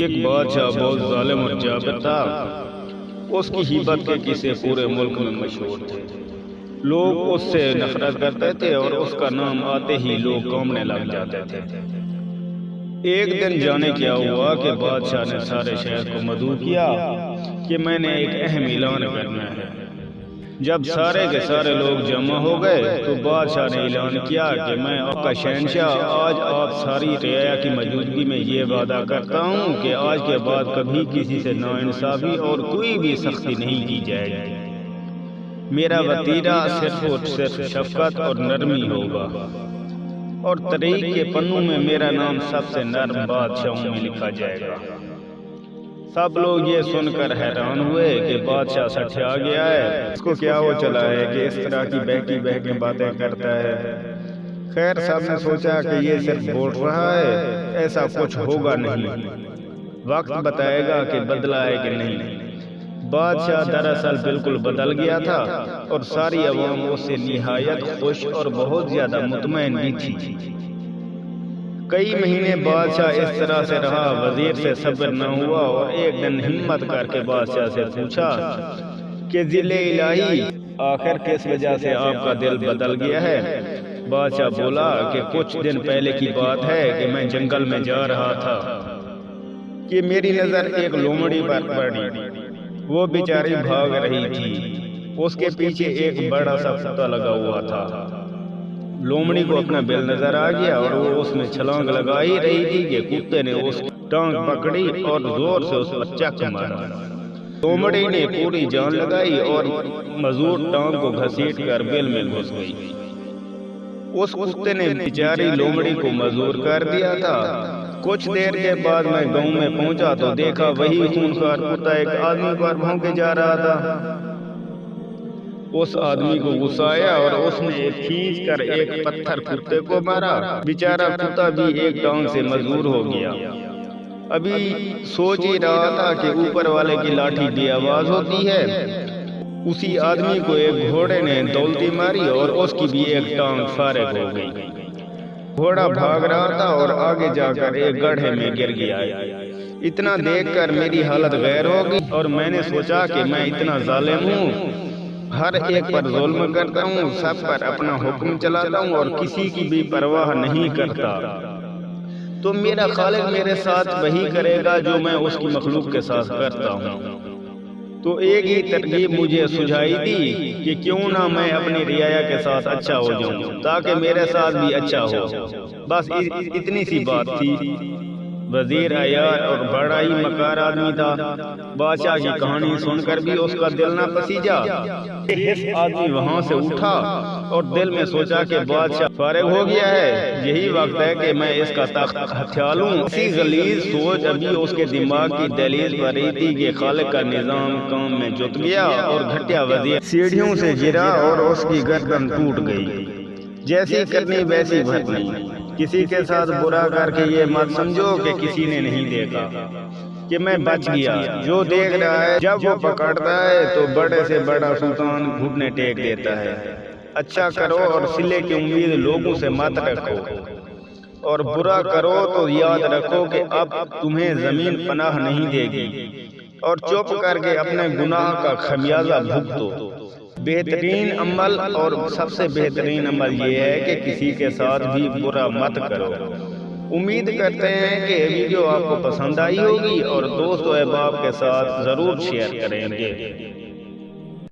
ایک بادشاہ بہت ظالم اور جابر تھا۔ اس کی ہیبت کے قصے پورے ملک میں مشہور تھے۔ لوگ اس سے نفرت کرتے تھے اور اس کا نام آتے ہی لوگ کانپنے لگ جاتے تھے۔ ایک دن جانے کیا ہوا کہ بادشاہ نے سارے شہر کو مدعو کیا کہ میں نے ایک اہم اعلان کرنا ہے۔ جب سارے کے سارے لوگ جمع ہو گئے تو بادشاہ نے اعلان کیا کہ میں آپ کا شہنشاہ آج آپ ساری رعایا کی موجودگی میں یہ وعدہ کرتا ہوں کہ آج کے بعد کبھی کسی سے ناانصافی اور کوئی بھی سختی نہیں کی جائے گی۔ میرا وتیرہ صرف اور صرف شفقت اور نرمی ہوگا اور تاریخ کے پنوں میں میرا نام سب سے نرم بادشاہوں میں لکھا جائے گا۔ سب لوگ یہ سن کر حیران ہوئے کہ بادشاہ سٹھیا گیا ہے، اس کو کیا ہو چلا ہے کہ اس طرح کی بہکی باتیں کرتا ہے۔ خیر سب نے سوچا کہ یہ صرف بول رہا ہے، ایسا کچھ ہوگا نہیں، وقت بتائے گا کہ بدلا ہے کہ نہیں۔ بادشاہ دراصل بالکل بدل گیا تھا اور ساری عوام اس سے نہایت خوش اور بہت زیادہ مطمئن بھی تھی۔ کئی مہینے بادشاہ اس طرح سے رہا، وزیر سے صبر نہ ہوا اور ایک دن ہمت کر کے بادشاہ سے پوچھا کہ ذل الہی آخر کس وجہ سے آپ کا دل بدل گیا ہے؟ بادشاہ بولا کہ کچھ دن پہلے کی بات ہے کہ میں جنگل میں جا رہا تھا کہ میری نظر ایک لومڑی پر پڑی۔ وہ بیچاری بھاگ رہی تھی، اس کے پیچھے ایک بڑا سا کتا لگا ہوا تھا۔ لومڑی کو اپنا بل نظر آ گیا اور وہ اس میں چھلانگ لگا ہی رہی تھی کہ کتے نے اس کی ٹانگ پکڑی اور زور سے اس پر چک مارا۔ لومڑی نے پوری جان لگائی اور مزور ٹانگ کو گھسیٹ کر بل میں گھس گئی۔ اس کتے نے بیچاری لومڑی کو مزور کر دیا تھا۔ کچھ دیر کے بعد میں گاؤں میں پہنچا تو دیکھا وہی خونخوار کتا ایک آدمی پر بھونکے جا رہا تھا۔ اس آدمی کو غصہ آیا اور اس نے کھینچ کر ایک پتھر کتے کو مارا۔ بیچارہ کتا بھی ایک ٹانگ سے مزور ہو گیا۔ ابھی سوچ ہی رہا تھا کہ اوپر والے کی لاٹھی بے آواز ہوتی ہے، اسی آدمی کو ایک گھوڑے نے دولتی ماری اور اس کی بھی ایک ٹانگ فارغ ہو گئی۔ گھوڑا بھاگ رہا تھا اور آگے جا کر ایک گڑھے میں گر گیا۔ اتنا دیکھ کر میری حالت غیر ہو گئی اور میں نے سوچا کہ میں اتنا ظالم ہوں، ہر ایک پر ظلم کرتا ہوں، سب پر اپنا حکم چلاتا ہوں اور کسی کی بھی پرواہ نہیں کرتا، تو میرا خالق میرے ساتھ وہی کرے گا جو میں اس کی مخلوق کے ساتھ کرتا ہوں۔ تو ایک ہی ترغیب مجھے سجھائی دی کہ کیوں نہ میں اپنی رعایا کے ساتھ اچھا ہو جاؤں تاکہ میرے ساتھ بھی اچھا ہو۔ بس اتنی سی بات تھی۔ وزیر عیار اور بڑا ہی مکار آدمی تھا۔ بادشاہ کی کہانی سن کر بھی اس کا دل نہ پسیجا۔ اس آدمی وہاں سے اٹھا اور دل میں سوچا کہ بادشاہ فارغ ہو گیا ہے، یہی وقت ہے کہ میں اس کا تخت ہتھیا لوں۔ اسی غلیظ سوچ ابھی اس کے دماغ کی دہلیز پر رہی تھی کہ خالق کا نظام کام میں جت گیا اور گھٹیا وزیر سیڑھیوں سے گرا اور اس کی گردن ٹوٹ گئی۔ جیسی کرنی ویسی بھرنی۔ کسی کے ساتھ برا کر کے یہ مت سمجھو کہ کسی نے نہیں دیکھا کہ میں بچ گیا۔ جو دیکھ رہا ہے جب وہ پکڑتا ہے تو بڑے سے بڑا سلطان گھٹنے ٹیک دیتا ہے۔ اچھا کرو اور صلے کی امید لوگوں سے مت رکھو، اور برا کرو تو یاد رکھو کہ اب تمہیں زمین پناہ نہیں دے گی، اور چپ کر کے اپنے گناہ کا خمیازہ بھگتو۔ بہترین عمل اور سب سے بہترین عمل یہ ہے کہ کسی کے ساتھ بھی برا مت کرو۔ امید کرتے ہیں کہ ویڈیو آپ کو پسند آئی ہوگی اور دوست و احباب کے ساتھ ضرور شیئر کریں گے۔